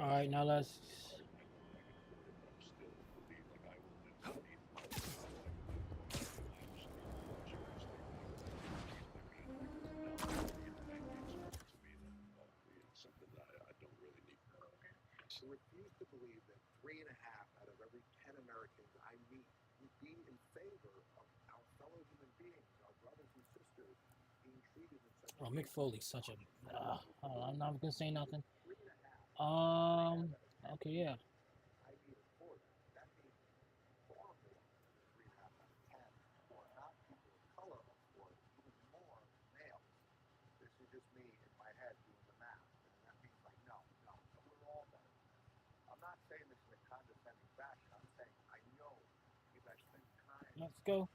All right, now let's. Refuse to believe that 3.5 out of every 10 Americans I meet would be in favor of our fellow human beings, our brothers and sisters, being treated in such a Oh, Mick Foley's such a. I'm not gonna say nothing. 3.5. Okay, yeah. I meet a quarter. That means far more than 3.5 out of 10 who are not people of color, of course, even more males. This is just me in my head doing the math. And that means like, no, we're all better than that. I'm not saying this in a condescending fashion. I'm saying I know because I spent time. Let's go.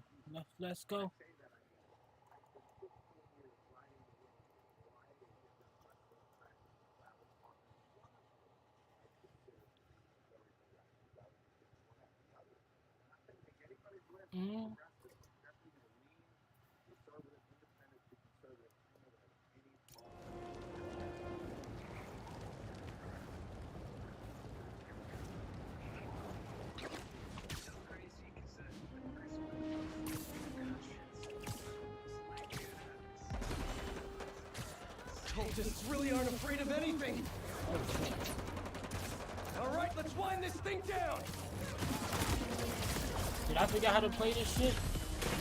Let's go. I say that I mean I spent 15 years riding the road with a variety of different wrestling friends and travel partners. One of whom I consider to be a very progressive relative to one after the other. I'm not going to make anybody's list progressive. I'm definitely going to lean conservative, independent to conservative. I know that any Cultists really aren't afraid of anything. All right, let's wind this thing down. Did I figure out how to play this shit?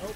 Nope.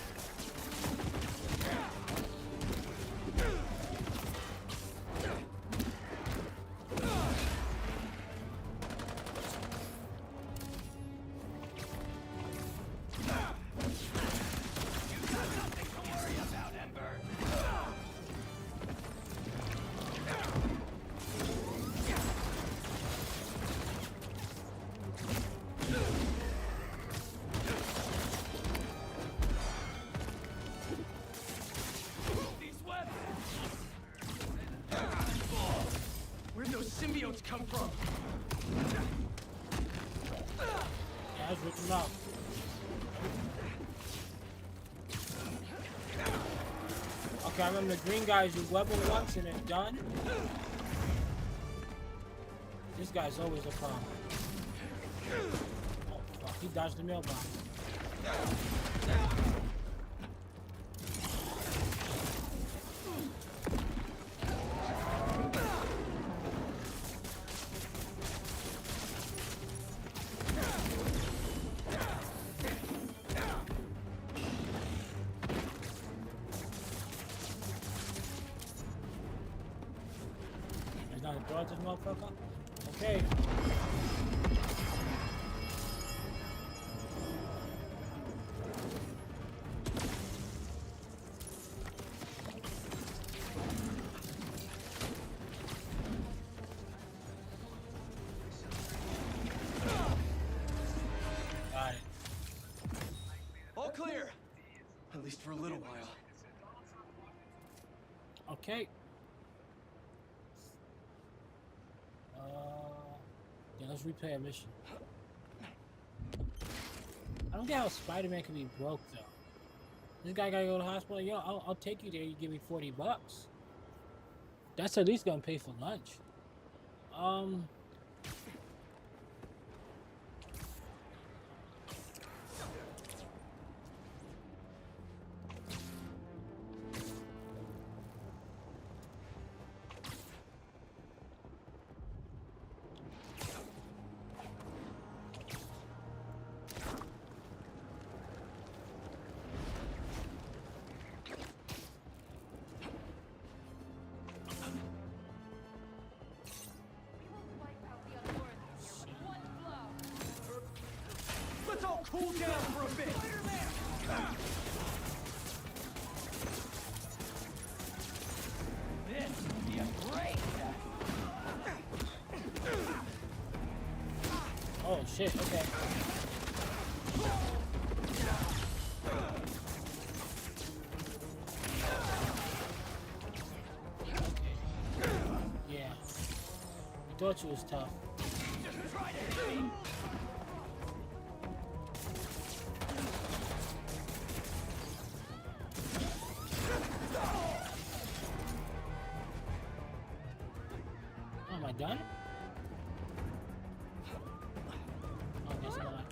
Where'd those symbiotes come from? Yeah, let's rip them out. Okay, I remember the green guys you weapon once and it's done. This guy's always a problem. Oh fuck, he dodged the mailbox. There's not a dodge this motherfucker? Okay. Got it. All clear. At least for a little while. Okay. Yeah, let's replay a mission. I don't get how Spider-Man can be broke though. This guy gotta go to the hospital. Yo, I'll take you there. You give me $40. That's at least gonna pay for lunch. Let's all cool down for a bit. This would be a great Oh shit. Okay. Yeah. I thought you was tough. Just try to hit me. Oh, am I done? It's not.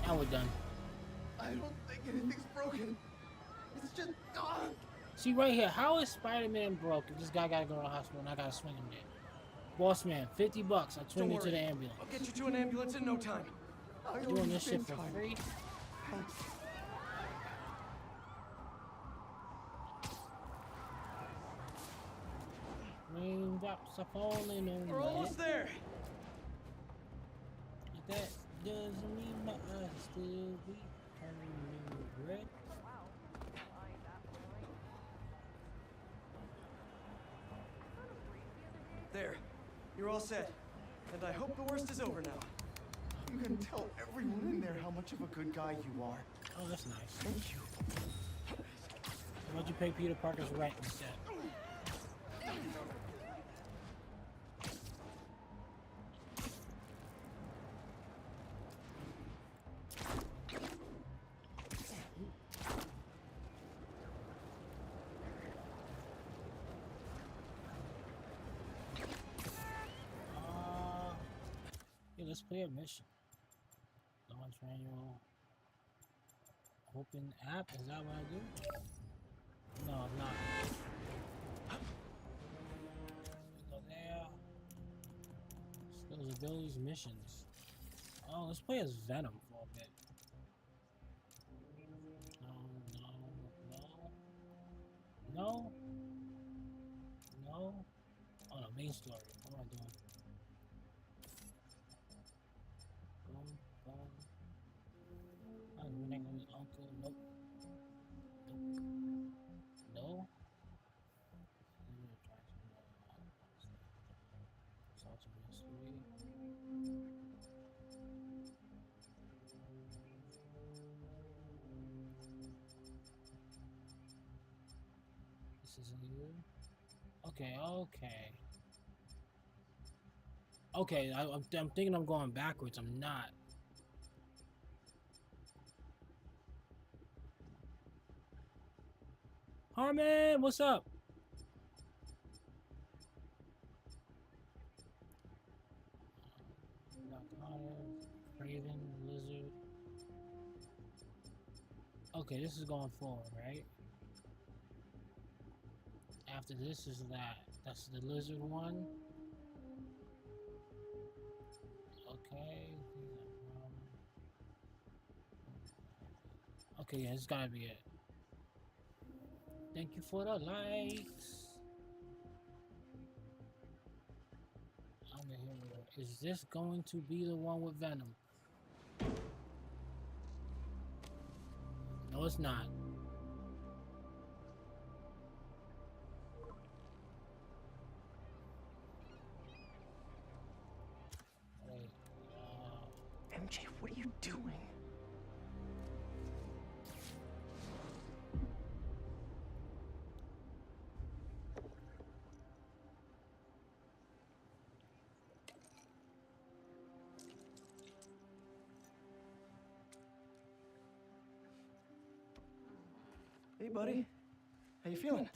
Now we're done. I don't think anything's broken. It's just... See right here, how is Spider-Man broke if this guy gotta go to the hospital and I gotta swing him there? Boss man, $50. I swing you to the ambulance. I'll get you to an ambulance in no time. Doing this shit for free? Thanks. Raindrops are falling on We're almost there. That doesn't mean my eyes still be turning red. There. You're all set. And I hope the worst is over now. You can tell everyone in there how much of a good guy you are. Oh, that's nice. Thank you. Why'd you pay Peter Parker's rent instead? Yeah, let's play a mission. Launch manual. Open app, is that what I do? No, I'm not. Go there. Skills, abilities, missions. Oh, let's play as Venom for a bit. No. No. Oh, no, main story. What am I doing? I'm not with Uncle. Nope. No. This isn't you. Okay. Okay, I'm thinking I'm going backwards. I'm not. Harmon, what's up? Raven, Lizard. Okay, this is going forward, right? After this is that. That's the Lizard one. Okay. Okay, yeah, it's gotta be it. Thank you for the likes. I'm the hero. Is this going to be the one with Venom? No, it's not. Wait, MJ, what are you doing? Hey, buddy. How you feeling?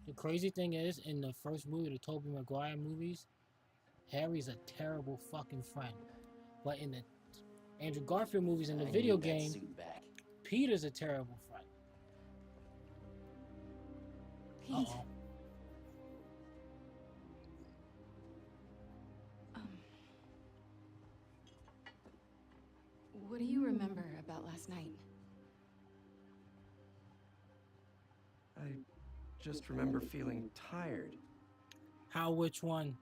the crazy thing is, in the first movie, the Tobey Maguire movies, Harry's a terrible fucking friend. But in the Andrew Garfield movies, in the video game, Peter's a terrible friend. Pete. Uh-oh. What do you remember about last night? I just remember feeling tired. How, which one?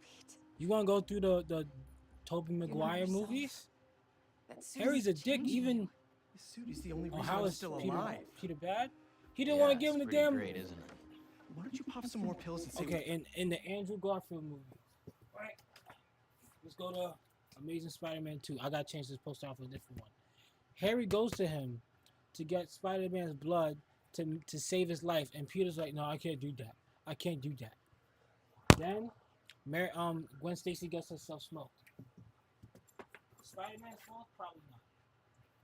Pete, You want to go through the Tobey Maguire yourself. movies? that suit Harry's is a dick, changing even... you. This suit is the only Oh, reason how I'm is still Peter, alive. Peter bad? He didn't want to give him the damn... Great, isn't it? Why don't you pop some more pills and say... Okay, in the Andrew Garfield movie, right? Let's go to Amazing Spider-Man 2. I gotta change this poster out for a different one. Harry goes to him to get Spider-Man's blood to save his life, and Peter's like, "No, I can't do that. I can't do that." Then, Gwen Stacy gets herself smoked. Spider-Man's fault? Probably not.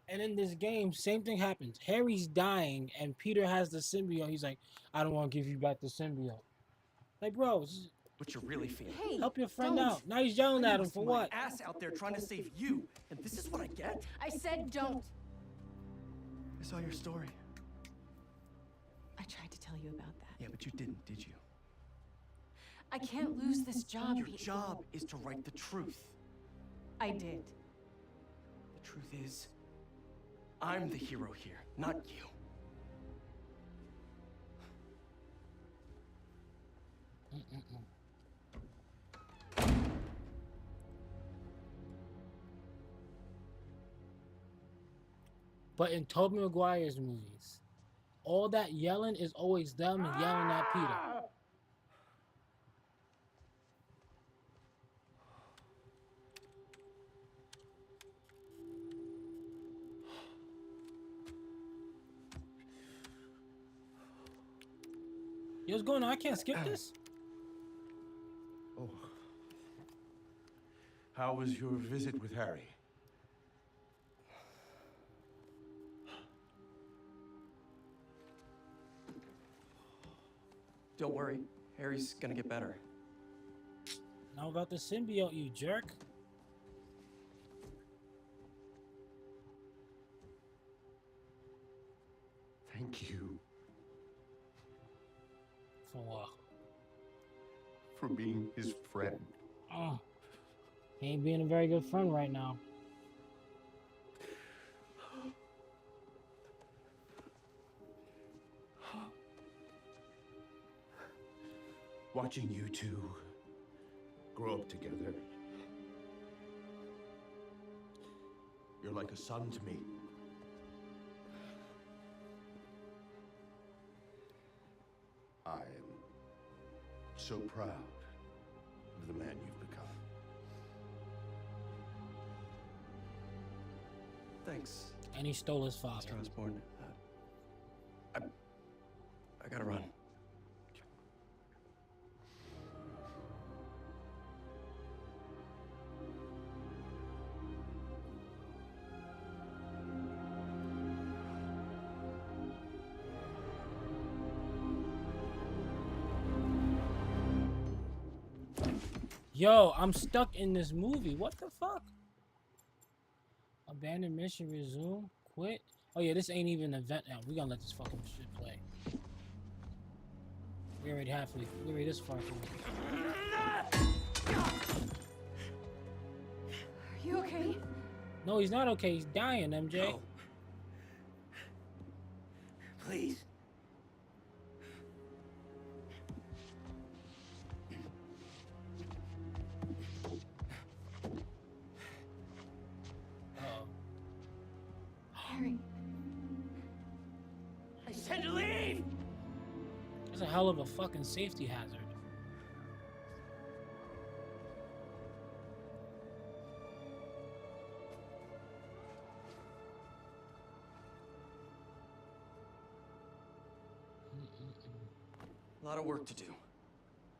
And in this game, same thing happens. Harry's dying, and Peter has the symbiote. He's like, "I don't want to give you back the symbiote." Like, bro, what you're really feeling. Hey, Help your friend don't. out. Now he's yelling at him Busting for my what? ass out there trying to save you, and this is what I get? I said don't. I saw your story. I tried to tell you about that. Yeah, but you didn't, did you? I can't lose this job. Your job is to write the truth. I did. The truth is, I'm the hero here, not you. But in Tobey Maguire's movies, all that yelling is always them yelling at Peter. Yo, what's going on? I can't skip this. Oh. How was your visit with Harry? Don't worry, Harry's gonna get better. Now about the symbiote, you jerk. Thank you For what? for being his friend. Oh, he ain't being a very good friend right now. Watching you two grow up together. You're like a son to me. I am so proud of the man you've become. Thanks, And he stole his father. Mr. Osborn. I gotta run. Yo, I'm stuck in this movie. What the fuck? Abandoned mission, resume, quit. Oh yeah, this ain't even an event now. We gonna let this fucking shit play. We already halfway. We already this far through. Are you okay? No, he's not okay. He's dying, MJ. No. Please. Uh-oh. Harry. I said to leave! That's a hell of a fucking safety hazard. A lot of work to do.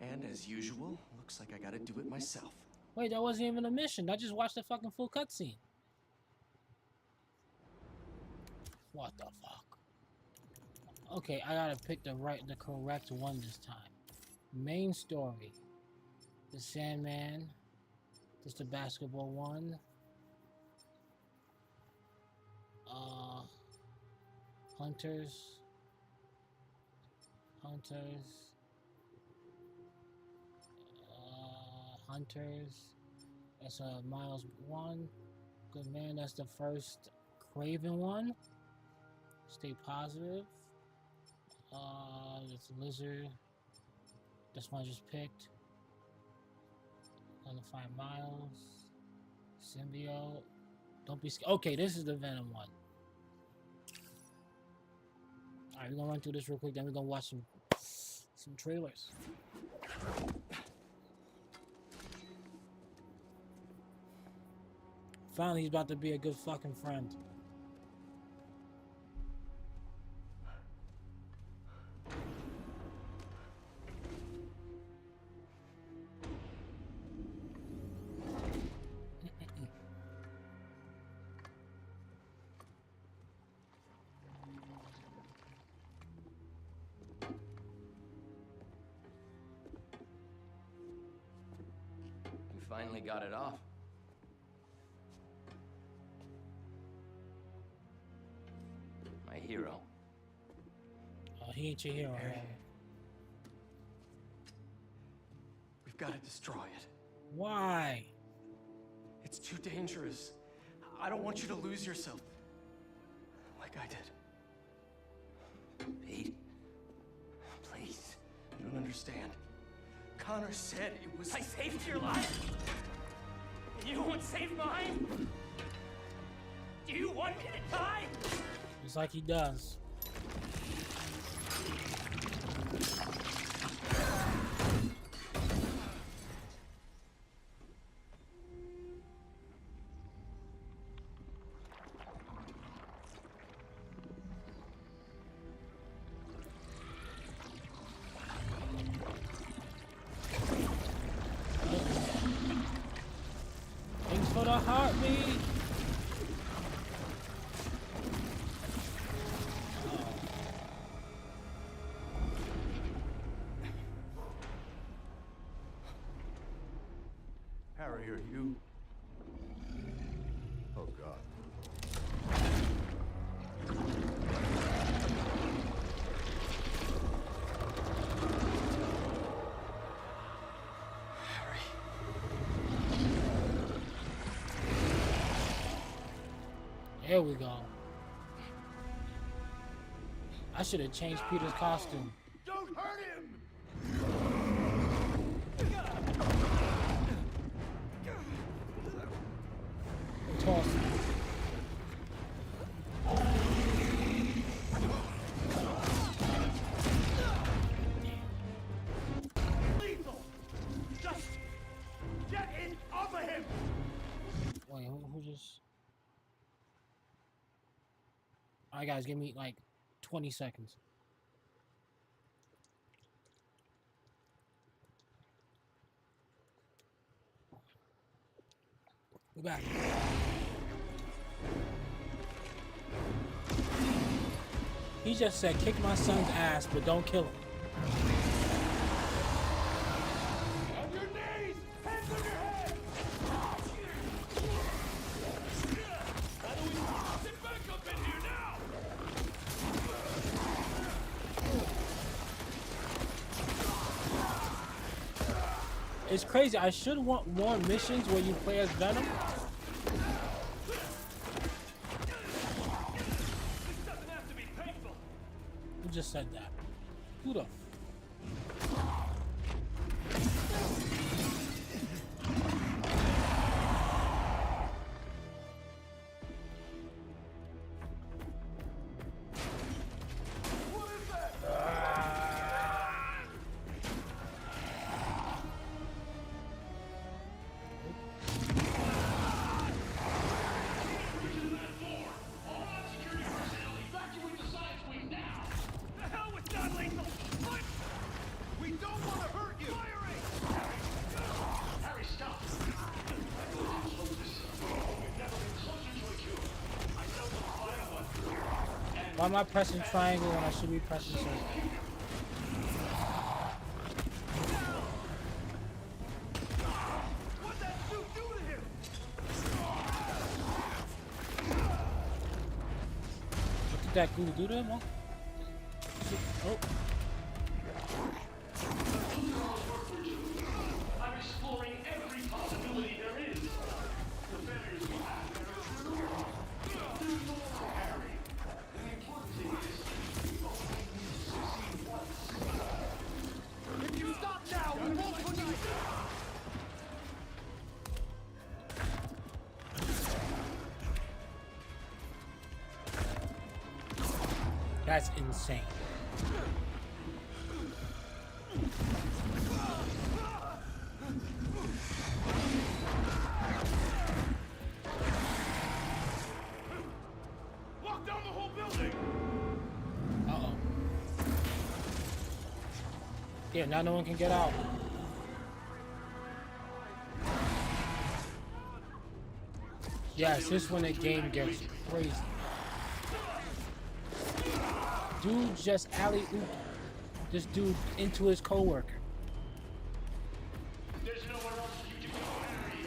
And as usual, looks like I gotta do it myself. Wait, that wasn't even a mission. I just watched the fucking full cutscene. What the fuck? Okay, I gotta pick the correct one this time. Main story. The Sandman. This the basketball one. Hunters. Hunters. That's Miles 1. Good man, that's the first Craven one. Stay positive. It's Lizard. This one I just picked. Gonna find Miles. Symbiote. Don't be scared. Okay, this is the Venom one. Alright, we're gonna run through this real quick, then we're gonna watch some trailers. Finally, he's about to be a good fucking friend. Finally got it off. My hero. Oh, he ain't your hero. Harry. Man. We've got to destroy it. Why? It's too dangerous. I don't want you to lose yourself. Like I did. Pete. Please. You don't understand. Connor said it was... I saved your life? You won't save mine? Do you want me to die? It's like he does. Thanks for the heartbeat. Harry, are you... Oh, God. There we go. I should have changed Peter's costume. Don't hurt him! Toss him. Lethal! Just get in off of him! Wait, who just... Alright guys, give me like 20 seconds. We're back. He just said, kick my son's ass, but don't kill him. On your knees! Hands on your head! How do we sit back up in here now? It's crazy. I should want more missions where you play as Venom. This doesn't have to be painful. Who just said that? Who the? The hell with non-lethal! What? We don't want to hurt you! Firing! Harry, stop! We've never been closer to a cure. I know the final one. Why am I pressing triangle when I should be pressing circle? What'd that suit do to him? What did that glue do to him? Oh. Oh. I'm exploring every possibility there is. The failures we have there are true. There's no more Harry. And the important thing is, we only need to succeed once. If you stop now, we won't put you That's insane. lock down the whole building! Uh-oh. Yeah, now no one can get out. Yes, this is when the game gets crazy. Dude just alley-ooped this dude into his coworker. There's nowhere else you can go, Harry.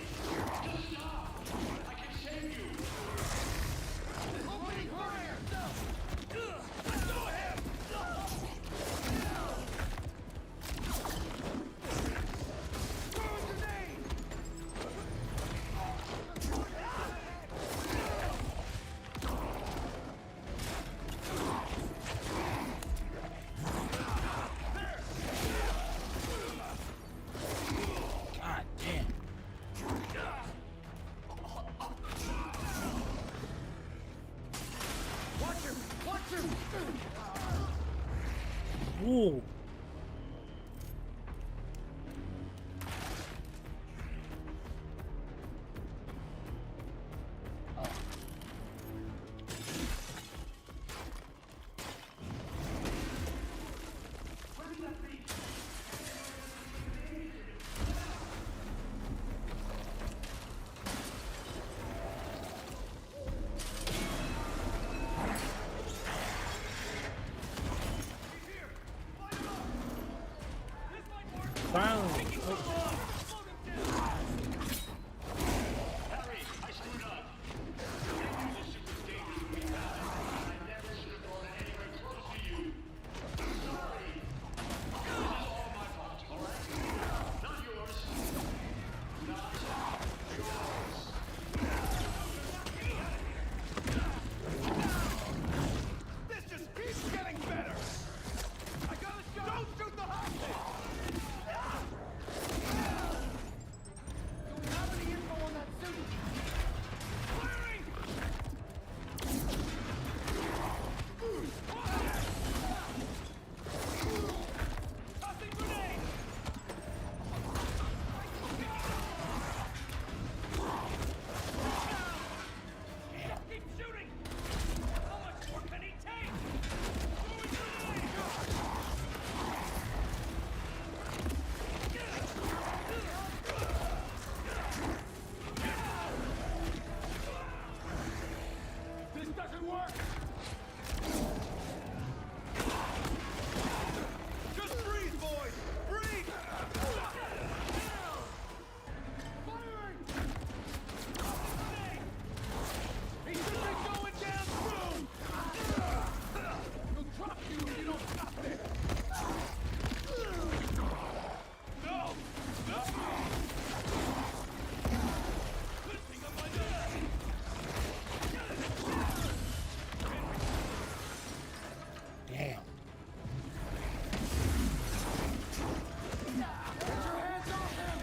Finally. Oh. Harry, I screwed up. Getting you this super dangerous with me now. I never should have gone anywhere close to you. Sorry. This is all my fault, alright? Not yours. Not yours. This just keeps getting better! I gotta go! Don't shoot the hostage! Do we have any info on that suit? Firing! Tossing grenade! Keep shooting! How much more can he take? Throwing grenade! This doesn't work! Just breathe, boys! Breathe! Firing! He should be going down soon! He'll drop you if you don't stop it! No! No! Lifting up my nose! Damn. Get your hands off him!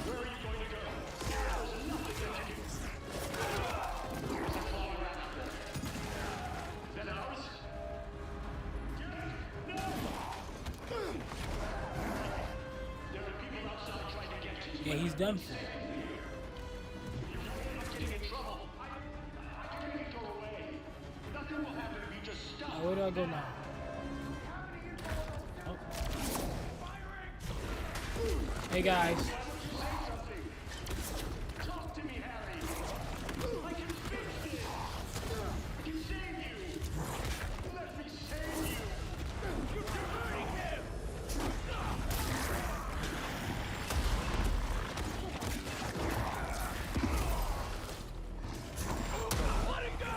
Where are you going to go? There's nothing that you can. There's a flower after. Is that ours? No! There are people outside trying to get to you. Yeah, he's done for. I'm getting in trouble. I can't go away. Nothing will happen if you just stop. Where do I go now? Oh. Hey guys. Why don't you say something? Talk to me, Harry. I can fix this. I can save you. Let me save you. You're hurting him. Let it go!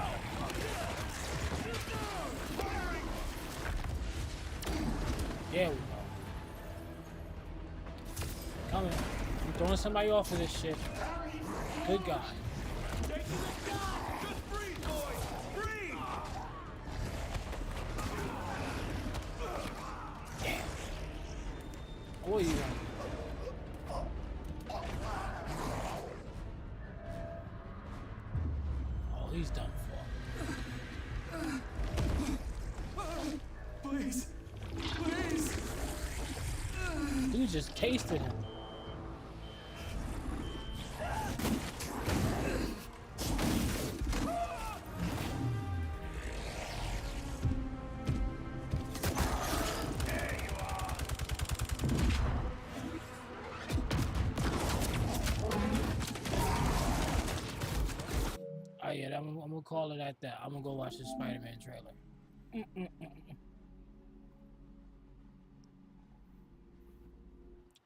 There we go. Coming. I'm throwing somebody off of this shit. Good guy. Taking the shot! Just breathe, boys! Breathe! What are you doing? Oh, he's done for. Please! Please! Dude just tasted him. Oh yeah, I'm gonna call it at that. I'm gonna go watch the Spider-Man trailer. It's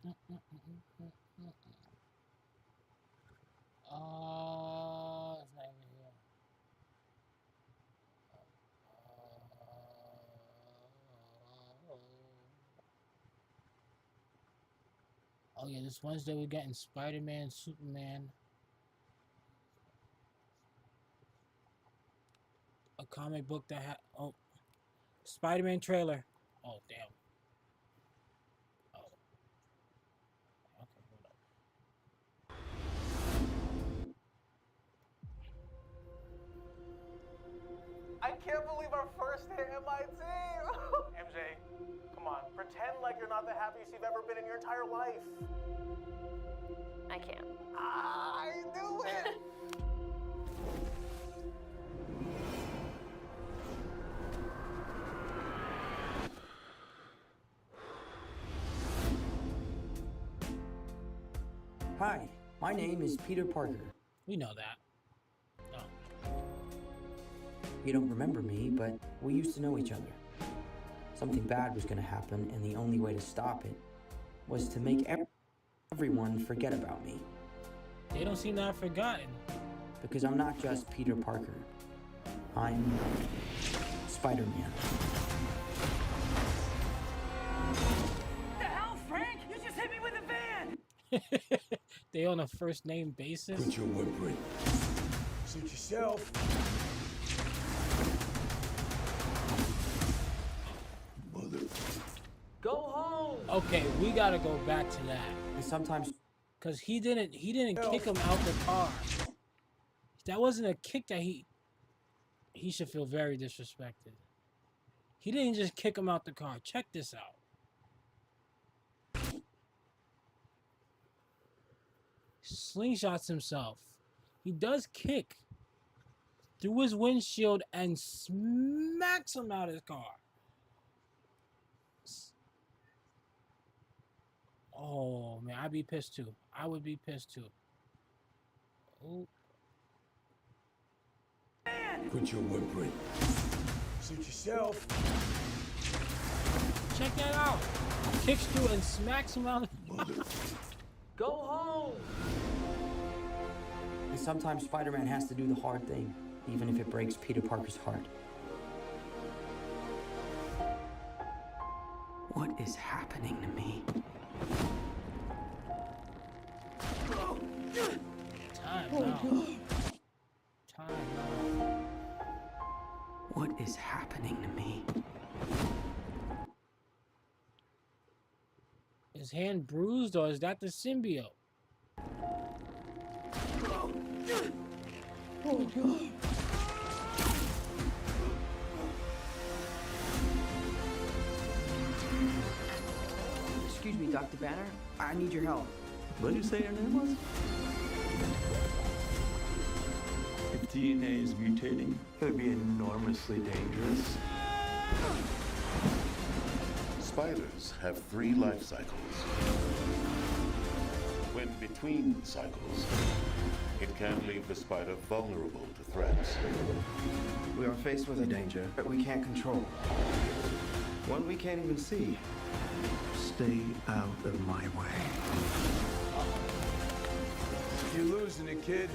not even here. Oh yeah, this Wednesday we're getting Spider-Man, Superman, a comic book that Spider-Man trailer. Oh damn. Oh. Okay, hold up. I can't believe our first hit MIT! MJ, come on, pretend like you're not the happiest you've ever been in your entire life. I can't. I knew it! Hi, my name is Peter Parker. We know that. Oh. You don't remember me, but we used to know each other. Something bad was going to happen, and the only way to stop it was to make everyone forget about me. They don't seem to have forgotten. Because I'm not just Peter Parker. I'm Spider-Man. The hell, Frank? You just hit me with a van! They on a first name basis. Put your whip. Suit yourself. Mother. Go home! Okay, we gotta go back to that. And sometimes... Cause he didn't kick him out the car. That wasn't a kick that he should feel very disrespected. He didn't just kick him out the car. Check this out. Slingshots himself. He does kick through his windshield and smacks him out of his car. Oh man, I'd be pissed too. I would be pissed too. Oh. Put your whip. Suit yourself. Check that out. Kicks through and smacks him out. Go home! And sometimes Spider-Man has to do the hard thing, even if it breaks Peter Parker's heart. What is happening to me? Time now. Time now. What is happening to me? His hand bruised, or is that the symbiote? Oh God. Excuse me, Dr. Banner. I need your help. What did you say your name was? If DNA is mutating, it would be enormously dangerous. Spiders have 3 life cycles. When between cycles, it can leave the spider vulnerable to threats. We are faced with a danger that we can't control. One we can't even see. Stay out of my way. You're losing it, kid.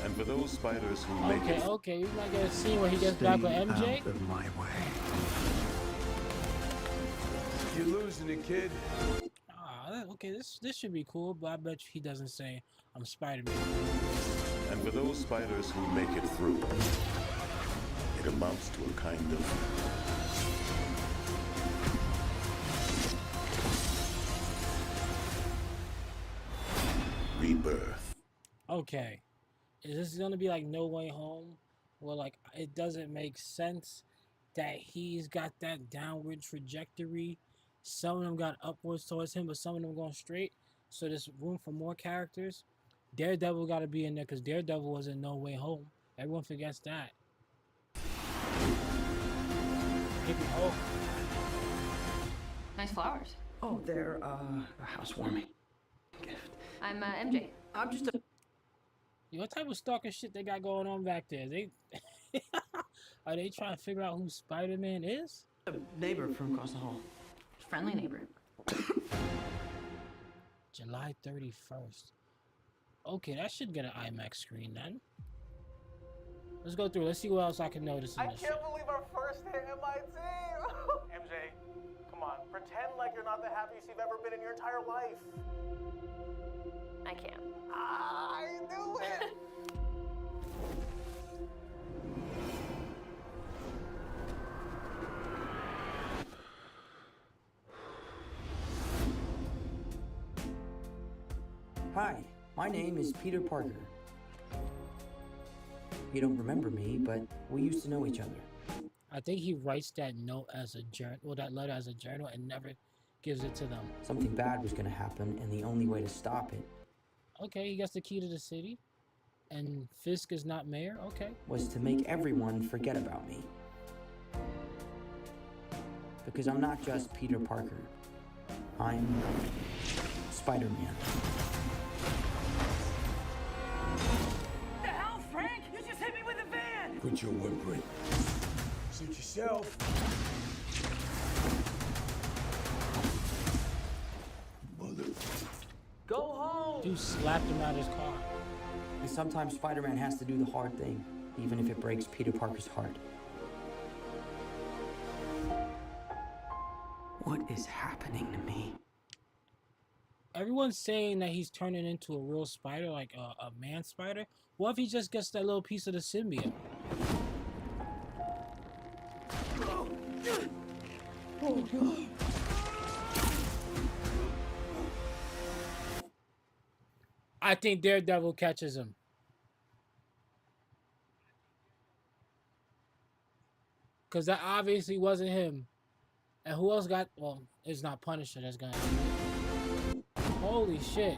And for those spiders who make it... Okay, we might get a scene where he gets back with MJ. Out of my way. You're losing it, kid. Okay, this should be cool, but I bet you he doesn't say, I'm Spider-Man. And for those spiders who make it through, it amounts to a kind of... rebirth. Okay. Is this gonna be like No Way Home? Where like it doesn't make sense that he's got that downward trajectory. Some of them got upwards towards him, but some of them going straight. So there's room for more characters. Daredevil got to be in there because Daredevil was in No Way Home. Everyone forgets that. Oh. Nice flowers. Oh, they're a housewarming gift. I'm MJ. I'm just a... What type of stalker shit they got going on back there? They are they trying to figure out who Spider-Man is? A neighbor from across the hall. Friendly neighbor. July 31st. Okay, that should get an IMAX screen then. Let's go through. Let's see what else I can notice in I this can't shit. believe our first day at MIT. MJ, come on. Pretend like you're not the happiest you've ever been in your entire life. I can't. I knew it. Hi, my name is Peter Parker. You don't remember me, but we used to know each other. I think he writes that note as a journal, or that letter as a journal, and never gives it to them. Something bad was going to happen, and the only way to stop it Okay, he gets the key to the city, and Fisk is not mayor. Okay. was to make everyone forget about me. Because I'm not just Peter Parker. I'm Spider-Man. The hell, Frank? You just hit me with a van! Put your whip. Suit yourself. Dude slapped him out of his car. And sometimes Spider-Man has to do the hard thing, even if it breaks Peter Parker's heart. What is happening to me? Everyone's saying that he's turning into a real spider, like a man spider. What if he just gets that little piece of the symbiote? Oh God. I think Daredevil catches him. Because that obviously wasn't him. And who else got... Well, it's not Punisher that's gonna... Holy shit.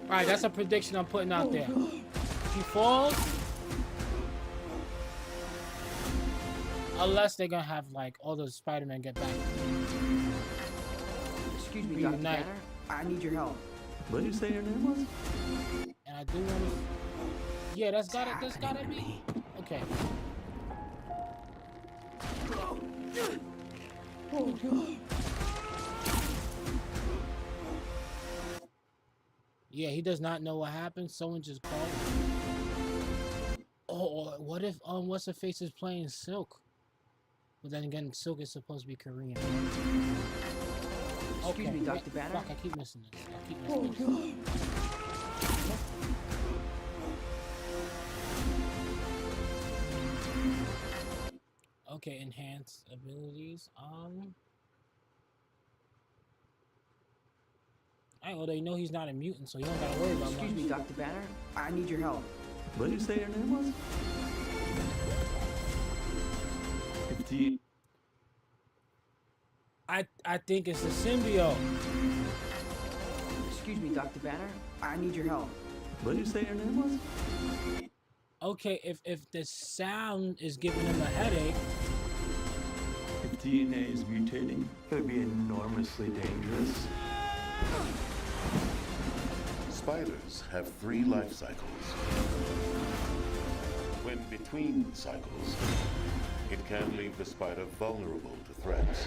Alright, that's a prediction I'm putting out there. He falls. Unless they're gonna have, like, all the Spider-Man get back. Excuse me, Dr. Banner. I need your help. What did you say your name was? And I do want to... Yeah, that's gotta be... Okay. Oh God. Yeah, he does not know what happened. Someone just called him. Oh, what if what's her face is playing Silk? But then again, Silk is supposed to be Korean. Excuse me, Dr. Banner. Fuck, I keep missing this. I keep missing this. Okay, enhance abilities. Alright, well, they know he's not a mutant, so you don't gotta worry about much. Excuse me, Dr. Banner. I need your help. What did you say your name was? 15. I think it's the symbiote. Excuse me, Dr. Banner. I need your help. What did you say your name was? Okay, if the sound is giving him a headache. If DNA is mutating, it would be enormously dangerous. Spiders have 3 life cycles. When between cycles, it can leave the spider vulnerable to threats.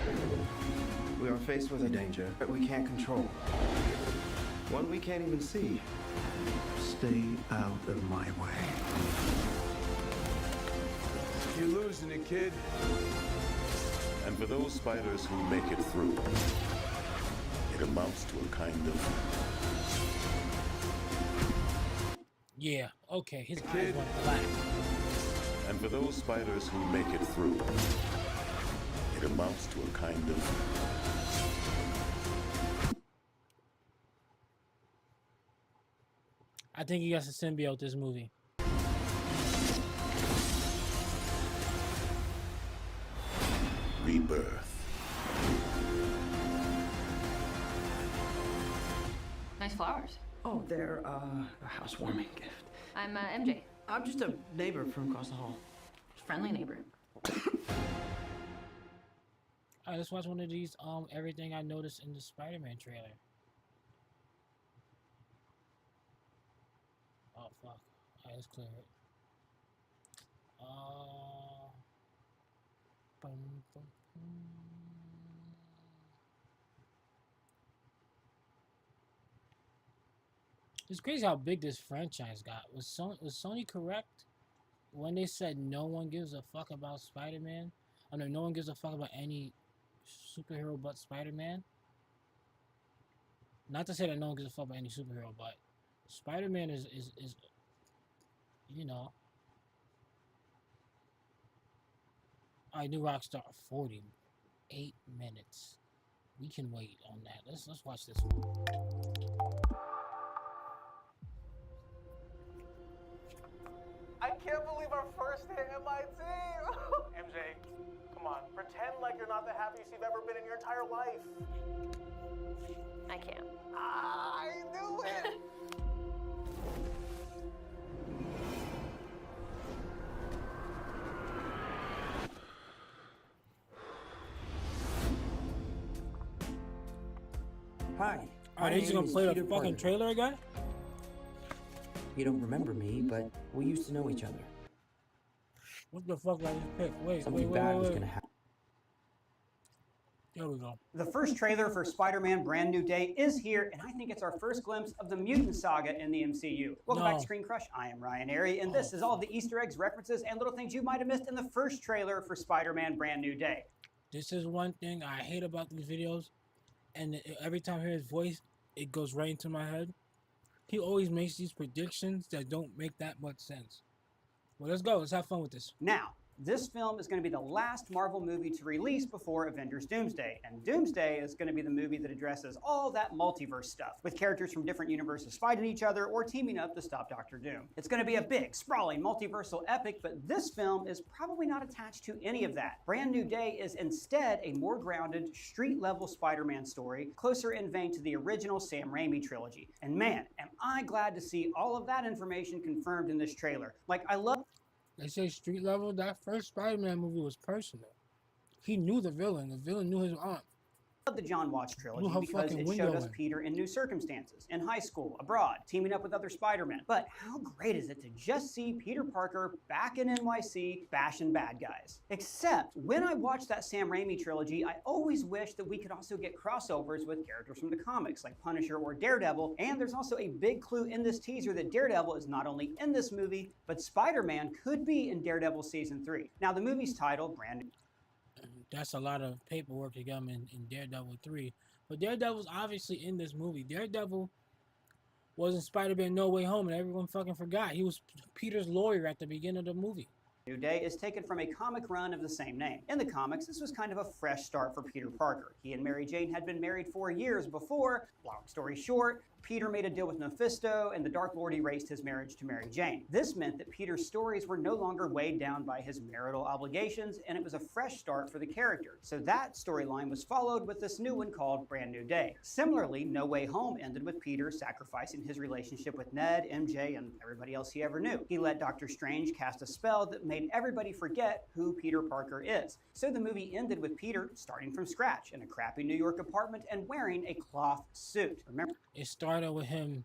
We are faced with a danger that we can't control. One we can't even see. Stay out of my way. You're losing it, kid. And for those spiders who make it through, it amounts to a kind of... Yeah, okay, his eyes went black. And for those spiders who make it through, it amounts to a kind of... I think he gets a symbiote this movie. Rebirth. Nice flowers. Oh, they're a housewarming gift. I'm MJ. I'm just a neighbor from across the hall. Friendly neighbor. Alright, let's watch one of these everything I noticed in the SpiderMan trailer. Oh fuck. Alright, let's clear it. Bum, bum, bum. It's crazy how big this franchise got. Was Sony correct when they said no one gives a fuck about Spider-Man? I know no one gives a fuck about any superhero but Spider-Man. Not to say that no one gives a fuck about any superhero, but Spider-Man is you know. I knew Rockstar 48 minutes. We can wait on that. Let's watch this one. I can't believe our first day at MIT. MJ, come on. Pretend like you're not the happiest you've ever been in your entire life. I can't. I knew it. Hi. Are they just gonna play the fucking trailer again? You don't remember me, but we used to know each other. What the fuck did I just pick? Wait, Something wait. bad was gonna happen. Here we go. The first trailer for Spider-Man Brand New Day is here, and I think it's our first glimpse of the mutant saga in the MCU. Welcome back to Screen Crush. I am Ryan Airy, and this is all of the Easter eggs, references, and little things you might have missed in the first trailer for Spider-Man Brand New Day. This is one thing I hate about these videos, and every time I hear his voice, it goes right into my head. He always makes these predictions that don't make that much sense. Well, let's go. Let's have fun with this. Now, this film is going to be the last Marvel movie to release before Avengers Doomsday, and Doomsday is going to be the movie that addresses all that multiverse stuff, with characters from different universes fighting each other or teaming up to stop Doctor Doom. It's going to be a big, sprawling, multiversal epic, but this film is probably not attached to any of that. Brand New Day is instead a more grounded, street-level Spider-Man story, closer in vein to the original Sam Raimi trilogy. And man, am I glad to see all of that information confirmed in this trailer. Like, I love... They say street level. That first Spider-Man movie was personal. He knew the villain. The villain knew his aunt. I love the John Watts trilogy because it showed us Peter in new circumstances, in high school, abroad, teaming up with other Spider-Men. But how great is it to just see Peter Parker back in NYC bashing bad guys? Except when I watched that Sam Raimi trilogy, I always wish that we could also get crossovers with characters from the comics like Punisher or Daredevil. And there's also a big clue in this teaser that Daredevil is not only in this movie, but Spider-Man could be in Daredevil Season 3. Now, the movie's title, Brand New... That's a lot of paperwork to get him in Daredevil 3. But Daredevil's obviously in this movie. Daredevil was in Spider-Man No Way Home, and everyone fucking forgot. He was Peter's lawyer at the beginning of the movie. New Day is taken from a comic run of the same name. In the comics, this was kind of a fresh start for Peter Parker. He and Mary Jane had been married 4 years before. Long story short, Peter made a deal with Mephisto, and the Dark Lord erased his marriage to Mary Jane. This meant that Peter's stories were no longer weighed down by his marital obligations, and it was a fresh start for the character. So that storyline was followed with this new one called Brand New Day. Similarly, No Way Home ended with Peter sacrificing his relationship with Ned, MJ, and everybody else he ever knew. He let Doctor Strange cast a spell that made everybody forget who Peter Parker is. So the movie ended with Peter starting from scratch in a crappy New York apartment and wearing a cloth suit. Remember? It started with him,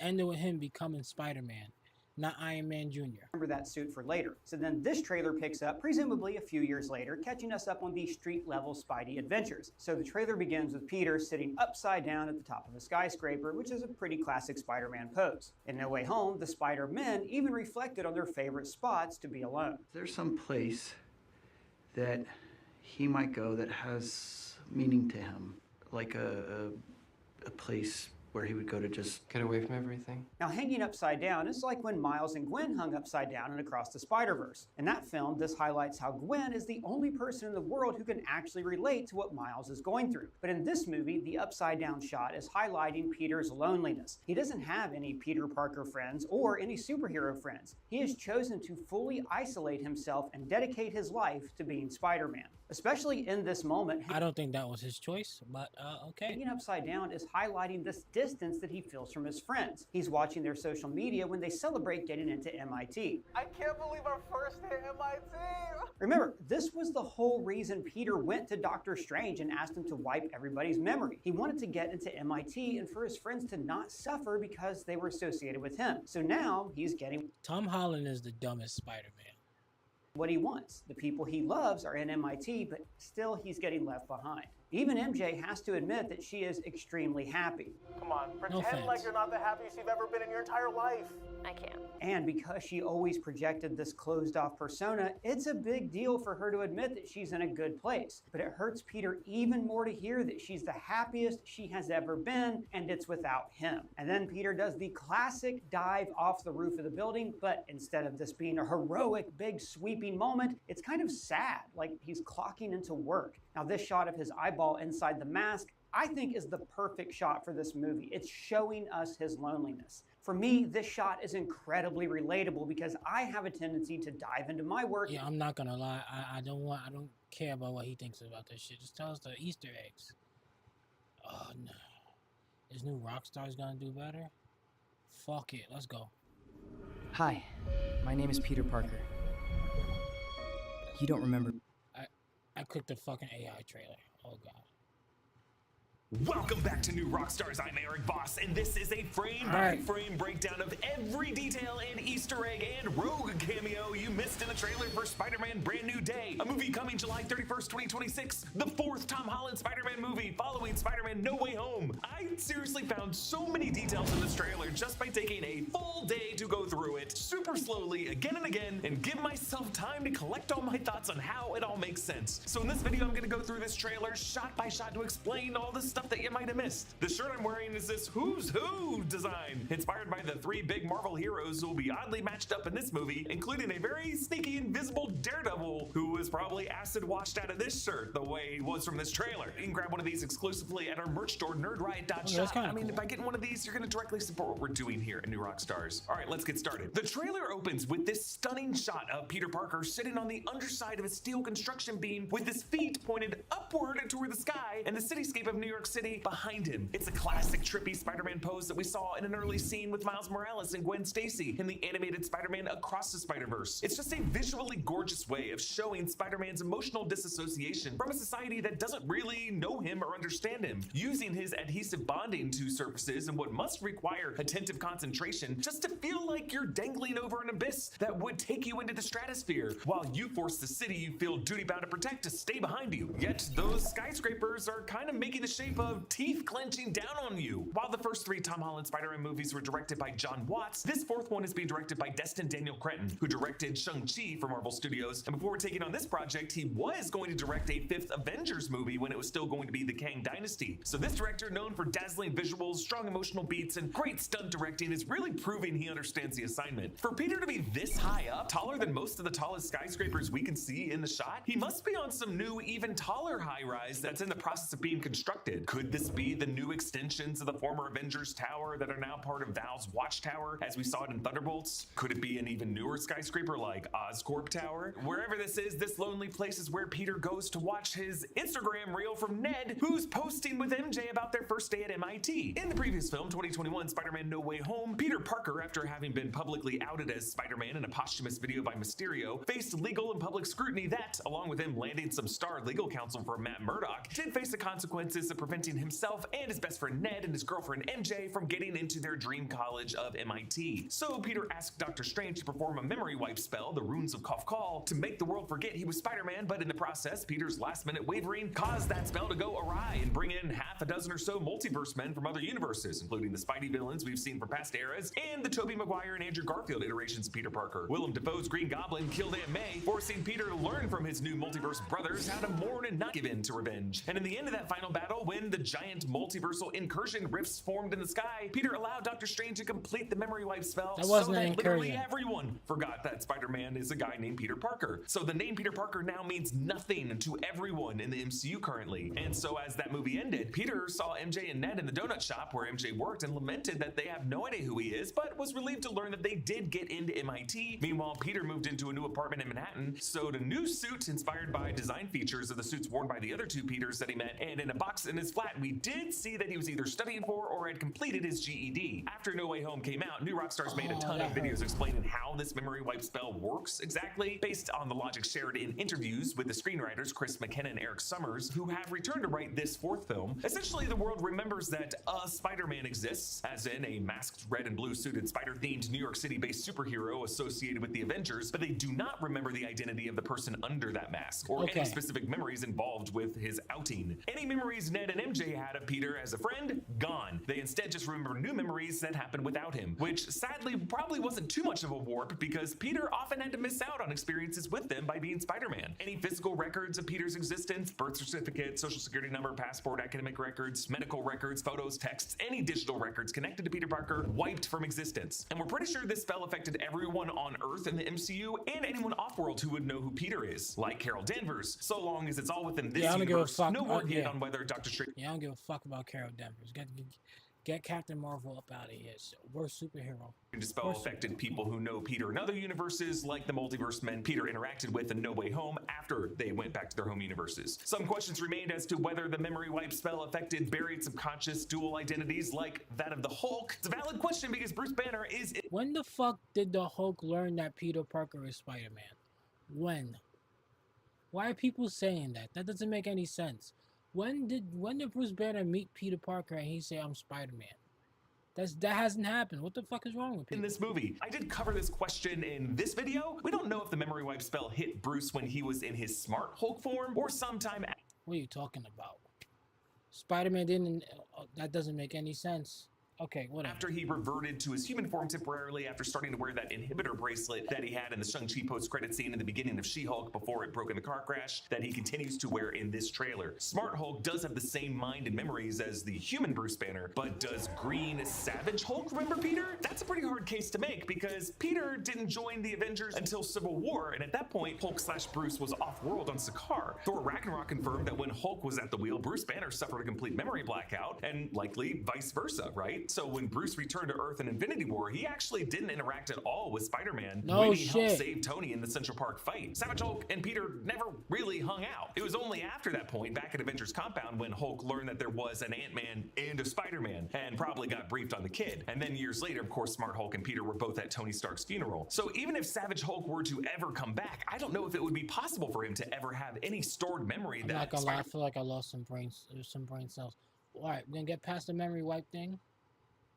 ended with him becoming Spider-Man, not Iron Man Jr. Remember that suit for later. So then this trailer picks up, presumably a few years later, catching us up on the street-level Spidey adventures. So the trailer begins with Peter sitting upside down at the top of a skyscraper, which is a pretty classic Spider-Man pose. In No Way Home, the Spider-Men even reflected on their favorite spots to be alone. There's some place that he might go that has meaning to him, like a place where he would go to just get away from everything. Now, hanging upside down is like when Miles and Gwen hung upside down in Across the Spider-Verse. In that film, this highlights how Gwen is the only person in the world who can actually relate to what Miles is going through. But in this movie, the upside down shot is highlighting Peter's loneliness. He doesn't have any Peter Parker friends or any superhero friends. He has chosen to fully isolate himself and dedicate his life to being Spider-Man. Especially in this moment. I don't think that was his choice, but okay. Hanging upside down is highlighting this distance that he feels from his friends. He's watching their social media when they celebrate getting into MIT. I can't believe our first hit MIT! Remember, this was the whole reason Peter went to Doctor Strange and asked him to wipe everybody's memory. He wanted to get into MIT and for his friends to not suffer because they were associated with him. So now he's getting... Tom Holland is the dumbest Spider-Man. What he wants. The people he loves are in MIT, but still he's getting left behind. Even MJ has to admit that she is extremely happy. Come on, pretend like you're not the happiest you've ever been in your entire life. I can't. And because she always projected this closed-off persona, it's a big deal for her to admit that she's in a good place. But it hurts Peter even more to hear that she's the happiest she has ever been, and it's without him. And then Peter does the classic dive off the roof of the building, but instead of this being a heroic, big, sweeping moment, it's kind of sad, like he's clocking into work. Now, this shot of his eyeball inside the mask, I think is the perfect shot for this movie. It's showing us his loneliness. For me, this shot is incredibly relatable because I have a tendency to dive into my work. Yeah, I'm not gonna lie. I don't care about what he thinks about this shit. Just tell us the Easter eggs. Oh no. This new Rockstar's gonna do better? Fuck it, let's go. Hi, my name is Peter Parker. You don't remember. I clicked the fucking AI trailer. Oh god. Welcome back to New Rockstars. I'm Eric Voss, and this is a frame-by-frame breakdown of every detail and Easter egg and rogue cameo you missed in the trailer for Spider-Man Brand New Day, a movie coming July 31st, 2026, the fourth Tom Holland Spider-Man movie following Spider-Man No Way Home. I seriously found so many details in this trailer just by taking a full day to go through it super slowly again and again and give myself time to collect all my thoughts on how it all makes sense. So in this video, I'm going to go through this trailer shot by shot to explain all this stuff that you might have missed. The shirt I'm wearing is this Who's Who design, inspired by the three big Marvel heroes who will be oddly matched up in this movie, including a very sneaky invisible Daredevil who was probably acid washed out of this shirt the way he was from this trailer. You can grab one of these exclusively at our merch store, nerdriot.shop. I mean, by getting one of these, you're going to directly support what we're doing here at New Rockstars. All right, let's get started. The trailer opens with this stunning shot of Peter Parker sitting on the underside of a steel construction beam with his feet pointed upward toward the sky and the cityscape of New York City behind him. It's a classic trippy Spider-Man pose that we saw in an early scene with Miles Morales and Gwen Stacy in the animated Spider-Man Across the Spider-Verse. It's just a visually gorgeous way of showing Spider-Man's emotional disassociation from a society that doesn't really know him or understand him, using his adhesive bonding to surfaces and what must require attentive concentration just to feel like you're dangling over an abyss that would take you into the stratosphere, while you force the city you feel duty-bound to protect to stay behind you. Yet those skyscrapers are kind of making the shape of teeth clenching down on you. While the first three Tom Holland Spider-Man movies were directed by John Watts, this fourth one is being directed by Destin Daniel Cretton, who directed Shang-Chi for Marvel Studios. And before taking on this project, he was going to direct a fifth Avengers movie when it was still going to be the Kang Dynasty. So this director, known for dazzling visuals, strong emotional beats, and great stunt directing, is really proving he understands the assignment. For Peter to be this high up, taller than most of the tallest skyscrapers we can see in the shot, he must be on some new, even taller high-rise that's in the process of being constructed. Could this be the new extensions of the former Avengers Tower that are now part of Val's Watchtower, as we saw it in Thunderbolts? Could it be an even newer skyscraper like Oscorp Tower? Wherever this is, this lonely place is where Peter goes to watch his Instagram reel from Ned, who's posting with MJ about their first day at MIT. In the previous film, 2021 Spider-Man No Way Home, Peter Parker, after having been publicly outed as Spider-Man in a posthumous video by Mysterio, faced legal and public scrutiny that, along with him landing some starred legal counsel for Matt Murdock, did face the consequences of preventing himself and his best friend Ned and his girlfriend MJ from getting into their dream college of MIT. So Peter asked Doctor Strange to perform a memory wipe spell, the Runes of Kafkal, to make the world forget he was Spider-Man, but in the process, Peter's last-minute wavering caused that spell to go awry and bring in half a dozen or so multiverse men from other universes, including the Spidey villains we've seen from past eras and the Tobey Maguire and Andrew Garfield iterations of Peter Parker. Willem Dafoe's Green Goblin killed Aunt May, forcing Peter to learn from his new multiverse brothers how to mourn and not give in to revenge. And in the end of that final battle, when the giant multiversal incursion rifts formed in the sky, Peter allowed Doctor Strange to complete the memory wipe spell so that literally everyone forgot that Spider-Man is a guy named Peter Parker. So the name Peter Parker now means nothing to everyone in the MCU currently. And so as that movie ended, Peter saw MJ and Ned in the donut shop where MJ worked and lamented that they have no idea who he is, but was relieved to learn that they did get into MIT. Meanwhile, Peter moved into a new apartment in Manhattan, sewed a new suit inspired by design features of the suits worn by the other two Peters that he met, and in a box in his flat, we did see that he was either studying for or had completed his GED. After No Way Home came out, New Rockstars made a ton of videos explaining how this memory wipe spell works exactly, based on the logic shared in interviews with the screenwriters Chris McKenna and Eric Summers, who have returned to write this fourth film. Essentially, the world remembers that a Spider-Man exists, as in a masked red and blue suited spider-themed New York City-based superhero associated with the Avengers, but they do not remember the identity of the person under that mask, or any specific memories involved with his outing. Any memories Ned and MJ had of Peter as a friend, gone. They instead just remember new memories that happened without him, which sadly probably wasn't too much of a warp because Peter often had to miss out on experiences with them by being Spider-Man. Any physical records of Peter's existence, birth certificate, social security number, passport, academic records, medical records, photos, texts, any digital records connected to Peter Parker wiped from existence. And we're pretty sure this spell affected everyone on Earth in the MCU and anyone off-world who would know who Peter is, like Carol Danvers, so long as it's all within this universe. No word yet on whether Dr. Strange... Yeah, I don't give a fuck about Carol Danvers. Get Captain Marvel up out of here. Worst superhero. The spell affected people who know Peter in other universes, like the multiverse men Peter interacted with in No Way Home after they went back to their home universes. Some questions remained as to whether the memory wipe spell affected buried subconscious dual identities like that of the Hulk. It's a valid question because Bruce Banner is... When the fuck did the Hulk learn that Peter Parker is Spider-Man? When? Why are people saying that? That doesn't make any sense. When did Bruce Banner meet Peter Parker and he say I'm Spider-Man? That hasn't happened. What the fuck is wrong with people? In this movie, I did cover this question in this video. We don't know if the memory wipe spell hit Bruce when he was in his smart Hulk form or sometime. What are you talking about? Spider-Man didn't. That doesn't make any sense. Okay, whatever. After he reverted to his human form temporarily after starting to wear that inhibitor bracelet that he had in the Shang-Chi post-credit scene in the beginning of She-Hulk before it broke in the car crash that he continues to wear in this trailer. Smart Hulk does have the same mind and memories as the human Bruce Banner, but does Green Savage Hulk remember Peter? That's a pretty hard case to make because Peter didn't join the Avengers until Civil War, and at that point, Hulk/Bruce was off-world on Sakaar. Thor Ragnarok confirmed that when Hulk was at the wheel, Bruce Banner suffered a complete memory blackout, and likely vice versa, right? So when Bruce returned to Earth in Infinity War, he actually didn't interact at all with Spider-Man when he helped save Tony in the Central Park fight. Savage Hulk and Peter never really hung out. It was only after that point, back at Avengers Compound, when Hulk learned that there was an Ant-Man and a Spider-Man, and probably got briefed on the kid. And then years later, of course, Smart Hulk and Peter were both at Tony Stark's funeral. So even if Savage Hulk were to ever come back, I don't know if it would be possible for him to ever have any stored memory that. I'm not gonna lie, I feel like I lost some brain cells. All right, we're gonna get past the memory wipe thing.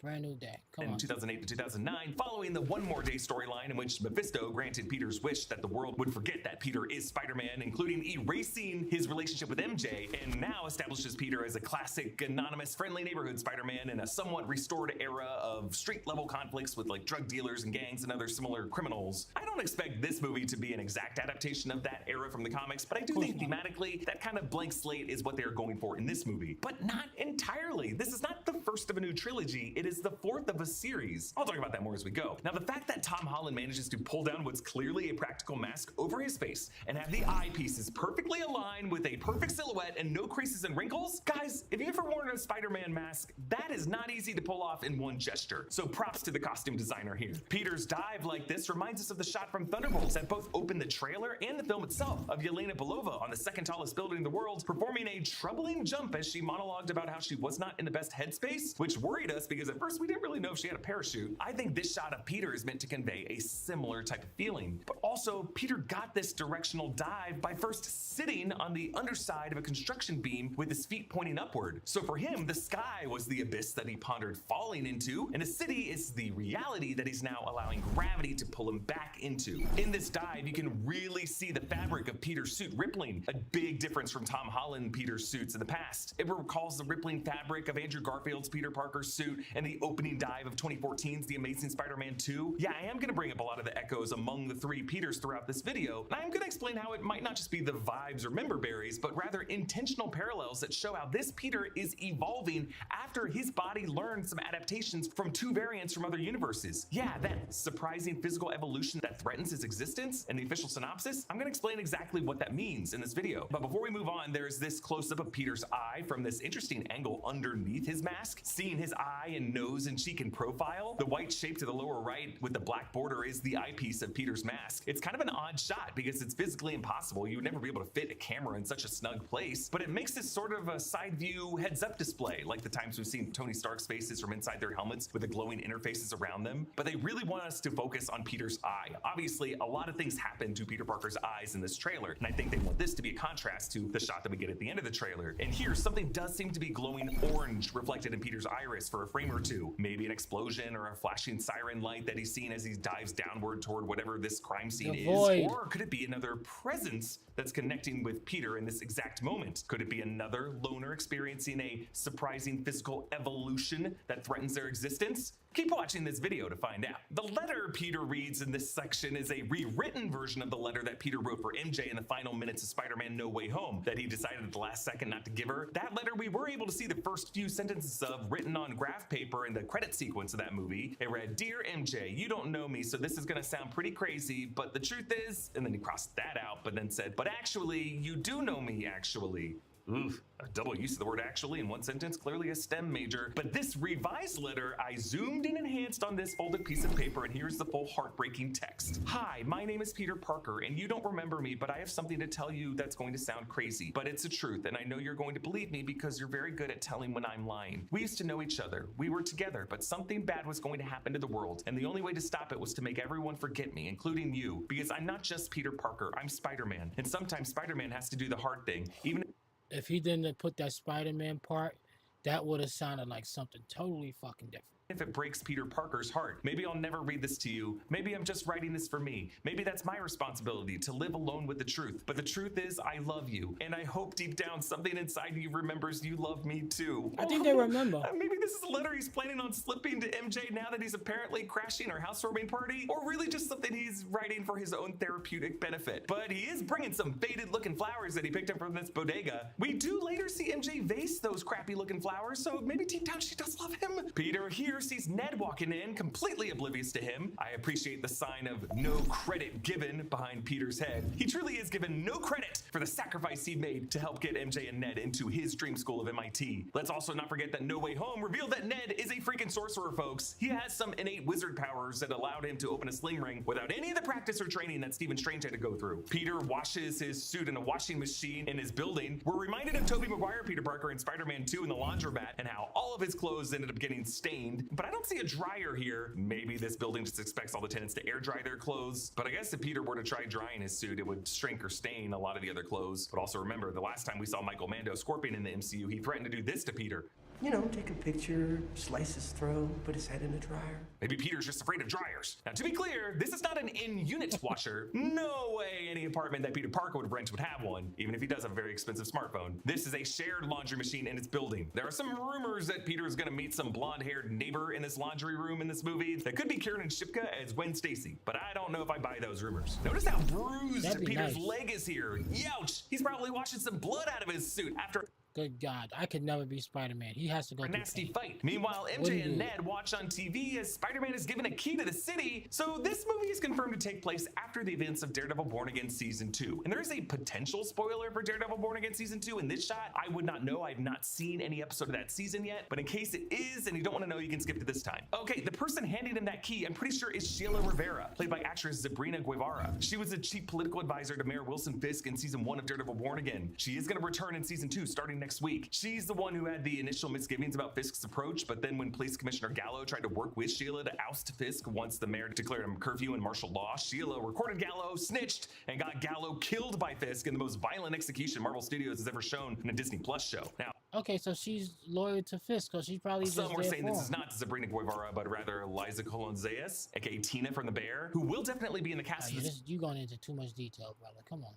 Brand new day. Come on. In 2008 to 2009, following the One More Day storyline in which Mephisto granted Peter's wish that the world would forget that Peter is Spider-Man, including erasing his relationship with MJ, and now establishes Peter as a classic, anonymous, friendly neighborhood Spider-Man in a somewhat restored era of street-level conflicts with like drug dealers and gangs and other similar criminals. I don't expect this movie to be an exact adaptation of that era from the comics, but I do think thematically that kind of blank slate is what they're going for in this movie. But not entirely. This is not the first of a new trilogy. It is the fourth of a series. I'll talk about that more as we go. Now, the fact that Tom Holland manages to pull down what's clearly a practical mask over his face and have the eyepieces perfectly aligned with a perfect silhouette and no creases and wrinkles, guys, if you ever worn a Spider-Man mask, that is not easy to pull off in one gesture. So props to the costume designer here. Peter's dive like this reminds us of the shot from Thunderbolts that both opened the trailer and the film itself of Yelena Belova on the second tallest building in the world, performing a troubling jump as she monologued about how she was not in the best headspace, which worried us because at first we didn't really know if she had a parachute. I think this shot of Peter is meant to convey a similar type of feeling. But also, Peter got this directional dive by first sitting on the underside of a construction beam with his feet pointing upward. So for him, the sky was the abyss that he pondered falling into, and the city is the reality that he's now allowing gravity to pull him back into. In this dive, you can really see the fabric of Peter's suit rippling, a big difference from Tom Holland Peter's suits in the past. It recalls the rippling fabric of Andrew Garfield's Peter Parker's suit and the opening dive of 2014's The Amazing Spider-Man 2. Yeah, I am going to bring up a lot of the echoes among the three Peters throughout this video, and I'm going to explain how it might not just be the vibes or member berries, but rather intentional parallels that show how this Peter is evolving after his body learned some adaptations from two variants from other universes. Yeah, that surprising physical evolution that threatens his existence in the official synopsis. I'm going to explain exactly what that means in this video. But before we move on, there's this close-up of Peter's eye from this interesting angle underneath his mask. Seeing his eye and nose and cheek in profile, the white shape to the lower right with the black border is the eyepiece of Peter's mask. It's kind of an odd shot because it's physically impossible. You would never be able to fit a camera in such a snug place, but it makes this sort of a side view heads-up display, like the times we've seen Tony Stark's faces from inside their helmets with the glowing interfaces around them. But they really want us to focus on Peter's eye. Obviously, a lot of things happen to Peter Parker's eyes in this trailer, and I think they want this to be a contrast to the shot that we get at the end of the trailer. And here, something does seem to be glowing orange reflected in Peter's iris for a frame or two. Maybe an explosion or a flashing siren light that he's seen as he dives downward toward whatever this crime scene is. Or could it be another presence that's connecting with Peter in this exact moment? Could it be another loner experiencing a surprising physical evolution that threatens their existence? Keep watching this video to find out. The letter Peter reads in this section is a rewritten version of the letter that Peter wrote for MJ in the final minutes of Spider-Man No Way Home that he decided at the last second not to give her. That letter we were able to see the first few sentences of written on graph paper in the credit sequence of that movie. It read, "Dear MJ, you don't know me, so this is gonna sound pretty crazy, but the truth is," and then he crossed that out, but then said, "But actually, you do know me, actually." Oof, a double use of the word actually in one sentence, clearly a STEM major. But this revised letter, I zoomed and enhanced on this folded piece of paper, and here's the full heartbreaking text. "Hi, my name is Peter Parker, and you don't remember me, but I have something to tell you that's going to sound crazy. But it's the truth, and I know you're going to believe me because you're very good at telling when I'm lying. We used to know each other. We were together, but something bad was going to happen to the world, and the only way to stop it was to make everyone forget me, including you, because I'm not just Peter Parker, I'm Spider-Man. And sometimes Spider-Man has to do the hard thing, even If he didn't put that Spider-Man part, that would have sounded like something totally fucking different. If it breaks Peter Parker's heart. Maybe I'll never read this to you. Maybe I'm just writing this for me. Maybe that's my responsibility to live alone with the truth. But the truth is, I love you. And I hope deep down something inside you remembers you love me too. I think they remember. Maybe this is a letter he's planning on slipping to MJ now that he's apparently crashing her housewarming party. Or really just something he's writing for his own therapeutic benefit. But he is bringing some faded looking flowers that he picked up from this bodega. We do later see MJ vase those crappy looking flowers, so maybe deep down she does love him. Peter here sees Ned walking in, completely oblivious to him. I appreciate the sign of no credit given behind Peter's head. He truly is given no credit for the sacrifice he made to help get MJ and Ned into his dream school of MIT. Let's also not forget that No Way Home revealed that Ned is a freaking sorcerer, folks. He has some innate wizard powers that allowed him to open a sling ring without any of the practice or training that Stephen Strange had to go through. Peter washes his suit in a washing machine in his building. We're reminded of Tobey Maguire Peter Parker in Spider-Man 2 in the laundromat and how all of his clothes ended up getting stained. But I don't see a dryer here. Maybe this building just expects all the tenants to air dry their clothes. But I guess if Peter were to try drying his suit, it would shrink or stain a lot of the other clothes. But also remember, the last time we saw Michael Mando Scorpion in the MCU, he threatened to do this to Peter. You know, take a picture, slice his throat, put his head in a dryer. Maybe Peter's just afraid of dryers. Now, to be clear, this is not an in-unit washer. No way any apartment that Peter Parker would rent would have one, even if he does have a very expensive smartphone. This is a shared laundry machine in its building. There are some rumors that Peter is gonna meet some blonde-haired neighbor in this laundry room in this movie. That could be Kieran Shipka as Gwen Stacy, but I don't know if I buy those rumors. Notice how bruised Peter's leg is here. Youch! He's probably washing some blood out of his suit after... Good God, I could never be Spider-Man. He has to go a through nasty pain. fight. Meanwhile, MJ and Ned watch on TV as Spider-Man is given a key to the city. So this movie is confirmed to take place after the events of Daredevil Born Again Season 2. And there is a potential spoiler for Daredevil Born Again Season 2 in this shot. I would not know. I've not seen any episode of that season yet. But in case it is and you don't want to know, you can skip to this time. Okay, the person handing him that key, I'm pretty sure is Sheila Rivera, played by actress Sabrina Guevara. She was a chief political advisor to Mayor Wilson Fisk in Season 1 of Daredevil Born Again. She is going to return in Season 2 starting next week. She's the one who had the initial misgivings about Fisk's approach, but then when Police Commissioner Gallo tried to work with Sheila to oust Fisk once the mayor declared him curfew and martial law, Sheila recorded Gallo, snitched, and got Gallo killed by Fisk in the most violent execution Marvel Studios has ever shown in a Disney Plus show. Now, okay, so she's loyal to Fisk, because she's probably just some were saying this him. is not Sabrina Guevara, but rather Liza Colon-Zayas, aka Tina from The Bear, who will definitely be in the cast of this. You going into too much detail, brother. Come on.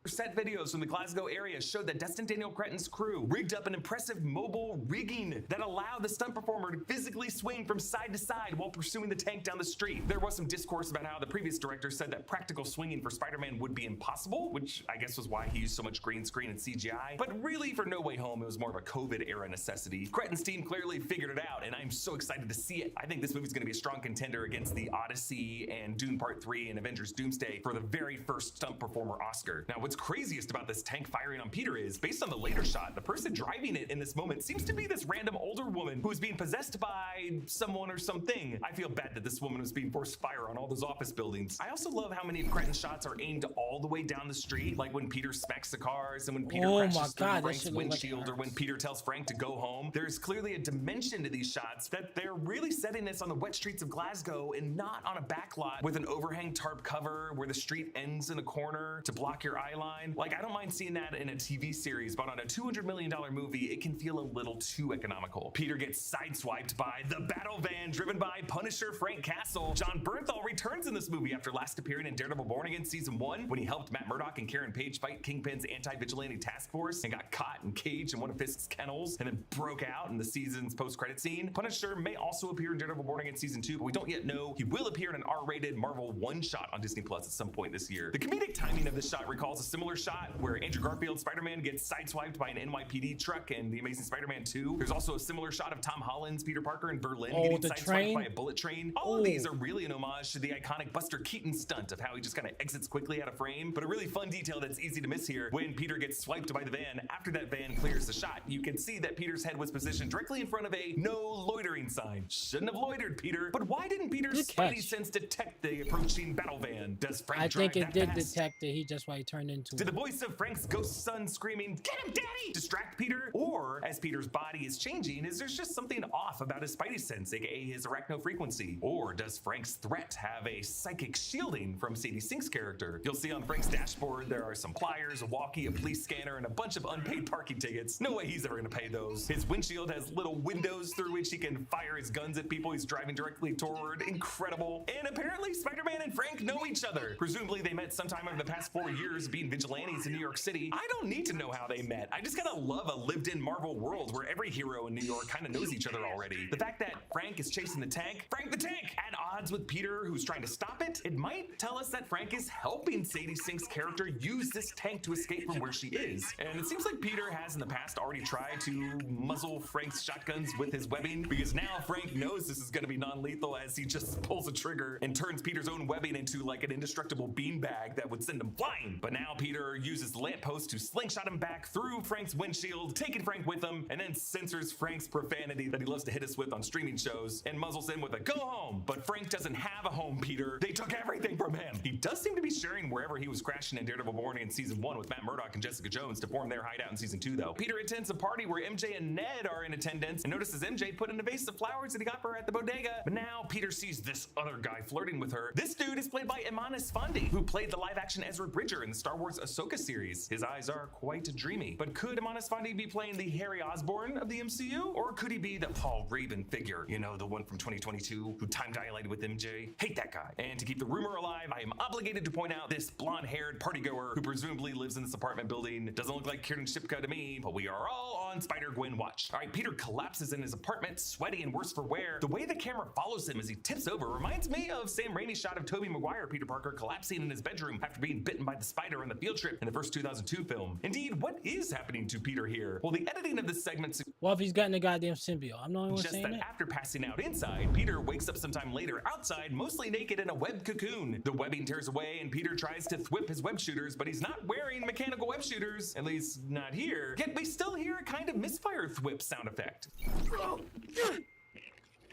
Set videos from the Glasgow area showed that Destin Daniel Cretton's crew rigged up an impressive mobile rigging that allowed the stunt performer to physically swing from side to side while pursuing the tank down the street. There was some discourse about how the previous director said that practical swinging for Spider-Man would be impossible, which I guess was why he used so much green screen and CGI. But really, for No Way Home, it was more of a COVID-era necessity. Cretton's team clearly figured it out, and I'm so excited to see it. I think this movie's gonna be a strong contender against the Odyssey and Dune Part 3 and Avengers Doomsday for the very first stunt performer Oscar. Now, what's craziest about this tank firing on Peter is, based on the later shot, the person driving it in this moment seems to be this random older woman who is being possessed by someone or something. I feel bad that this woman was being forced fire on all those office buildings. I also love how many of Cretton's shots are aimed all the way down the street, like when Peter smacks the cars and when Peter crashes through Frank's windshield, or when Peter tells Frank to go home. There's clearly a dimension to these shots that they're really setting this on the wet streets of Glasgow and not on a backlot with an overhang tarp cover where the street ends in a corner to block your eye line. Like, I don't mind seeing that in a TV series, but on a $200 million movie, it can feel a little too economical. Peter gets sideswiped by the battle van driven by Punisher Frank Castle. John Bernthal returns in this movie after last appearing in Daredevil Born Again Season 1 when he helped Matt Murdock and Karen Page fight Kingpin's anti-vigilante task force and got caught and caged in one of Fisk's kennels and then broke out in the season's post-credit scene. Punisher may also appear in Daredevil Born Again Season 2, but we don't yet know. He will appear in an R-rated Marvel one-shot on Disney Plus at some point this year. The comedic timing of this shot recalls a similar shot where Andrew Garfield's Spider-Man gets sideswiped by an NYPD truck in The Amazing Spider-Man 2. There's also a similar shot of Tom Holland's Peter Parker in Berlin getting sideswiped by a bullet train. All of these are really an homage to the iconic Buster Keaton stunt of how he just kind of exits quickly out of frame. But a really fun detail that's easy to miss here, when Peter gets swiped by the van, after that van clears the shot, you can see that Peter's head was positioned directly in front of a no loitering sign. Shouldn't have loitered, Peter. But why didn't Peter's spidey sense detect the approaching battle van? Does Frank I think it did fast? detect it. That's why he turned into into Did it. the voice of Frank's ghost son screaming, "Get him, Daddy!" distract Peter? Or, as Peter's body is changing, is there just something off about his spidey sense, aka his arachno frequency? Or does Frank's threat have a psychic shielding from Sadie Sink's character? You'll see on Frank's dashboard there are some pliers, a walkie, a police scanner, and a bunch of unpaid parking tickets. No way he's ever gonna pay those. His windshield has little windows through which he can fire his guns at people he's driving directly toward. Incredible. And apparently Spider-Man and Frank know each other. Presumably they met sometime over the past 4 years being vigilantes in New York City. I don't need to know how they met. I just gotta love a lived-in Marvel world where every hero in New York kind of knows each other already. The fact that Frank is chasing the tank, Frank the Tank, at odds with Peter who's trying to stop it, it might tell us that Frank is helping Sadie Sink's character use this tank to escape from where she is. And it seems like Peter has in the past already tried to muzzle Frank's shotguns with his webbing, because now Frank knows this is gonna be non-lethal as he just pulls a trigger and turns Peter's own webbing into like an indestructible beanbag that would send him flying. But now Peter uses the lamppost to slingshot him back through Frank's windshield, taking Frank with him, and then censors Frank's profanity that he loves to hit us with on streaming shows and muzzles him with a "Go home!" But Frank doesn't have a home, Peter. They took everything from him. He does seem to be sharing wherever he was crashing in Daredevil Born in season 1 with Matt Murdock and Jessica Jones to form their hideout in season 2 though. Peter attends a party where MJ and Ned are in attendance and notices MJ put in a vase of flowers that he got for her at the bodega. But now Peter sees this other guy flirting with her. This dude is played by Iman Esfandi, who played the live-action Ezra Bridger in the Star Wars Ahsoka series. His eyes are quite dreamy. But could Iman Esfandi be playing the Harry Osborn of the MCU? Or could he be the Paul Raven figure? You know, the one from 2022 who time-dilated with MJ? Hate that guy. And to keep the rumor alive, I am obligated to point out this blonde-haired partygoer who presumably lives in this apartment building. Doesn't look like Kieran Shipka to me, but we are all on Spider-Gwen watch. All right, Peter collapses in his apartment, sweaty and worse for wear. The way the camera follows him as he tips over reminds me of Sam Raimi's shot of Tobey Maguire Peter Parker collapsing in his bedroom after being bitten by the spider on the field trip in the first 2002 film. Indeed, what is happening to Peter here? Well, the editing of this segment Well, if he's gotten a goddamn symbiote, I'm the only one just saying that that. after passing out inside, Peter wakes up sometime later outside, mostly naked in a web cocoon. The webbing tears away and Peter tries to thwip his web shooters, but he's not wearing mechanical web shooters, at least not here. Yet we still hear a kind of misfire thwip sound effect.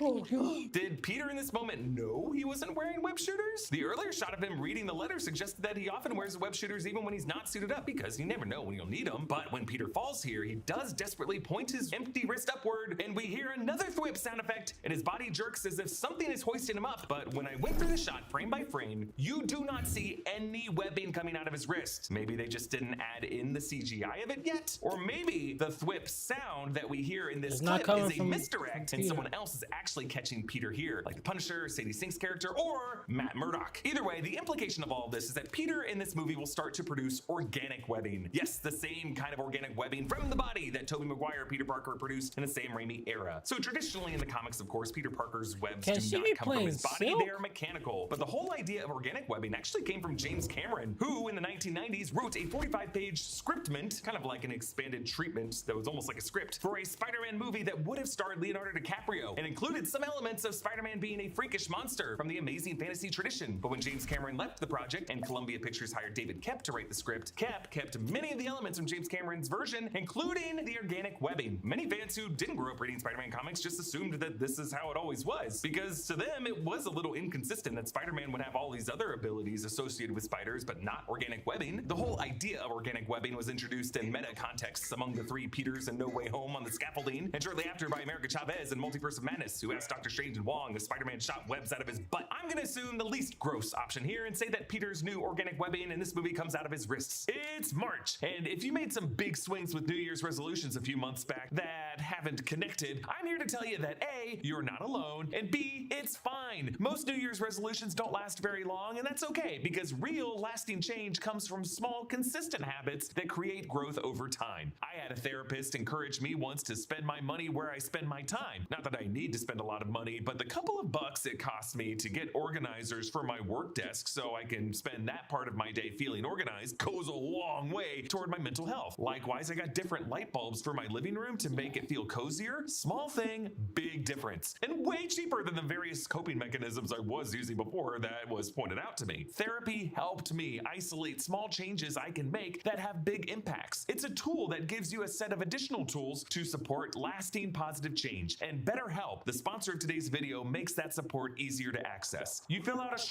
Oh, God. Did Peter in this moment know he wasn't wearing web shooters? The earlier shot of him reading the letter suggested that he often wears web shooters even when he's not suited up, because you never know when you'll need them. But when Peter falls here, he does desperately point his empty wrist upward, and we hear another thwip sound effect, and his body jerks as if something is hoisting him up. But when I went through the shot frame by frame, you do not see any webbing coming out of his wrist. Maybe they just didn't add in the CGI of it yet, or maybe the thwip sound that we hear in this clip is a misdirect, and someone else is actually catching Peter here, like the Punisher, Sadie Sink's character, or Matt Murdock. Either way, the implication of all of this is that Peter in this movie will start to produce organic webbing. Yes, the same kind of organic webbing from the body that Tobey Maguire Peter Parker produced in the Sam Raimi era. So traditionally in the comics, of course, Peter Parker's webs do not come from his body, they are mechanical. But the whole idea of organic webbing actually came from James Cameron, who in the 1990s wrote a 45-page scriptment, kind of like an expanded treatment that was almost like a script, for a Spider-Man movie that would have starred Leonardo DiCaprio and included some elements of Spider-Man being a freakish monster from the amazing fantasy tradition. But when James Cameron left the project and Columbia Pictures hired David Koepp to write the script, Koepp kept many of the elements from James Cameron's version, including the organic webbing. Many fans who didn't grow up reading Spider-Man comics just assumed that this is how it always was, because to them it was a little inconsistent that Spider-Man would have all these other abilities associated with spiders but not organic webbing. The whole idea of organic webbing was introduced in meta contexts among the three Peters in No Way Home on the scaffolding, and shortly after by America Chavez in Multiverse of Madness, who asked Dr. Strange and Wong if Spider-Man shot webs out of his butt. I'm gonna assume the least gross option here and say that Peter's new organic webbing in this movie comes out of his wrists. It's March, and if you made some big swings with New Year's resolutions a few months back that haven't connected, I'm here to tell you that A, you're not alone, and B, it's fine. Most New Year's resolutions don't last very long, and that's okay, because real lasting change comes from small, consistent habits that create growth over time. I had a therapist encourage me once to spend my money where I spend my time. Not that I need to spend a lot of money, but the couple of bucks it cost me to get organizers for my work desk so I can spend that part of my day feeling organized goes a long way toward my mental health. Likewise, I got different light bulbs for my living room to make it feel cozier. Small thing, big difference. And way cheaper than the various coping mechanisms I was using before that was pointed out to me. Therapy helped me isolate small changes I can make that have big impacts. It's a tool that gives you a set of additional tools to support lasting positive change. And BetterHelp, the sponsor of today's video, makes that support easier to access. You fill out a short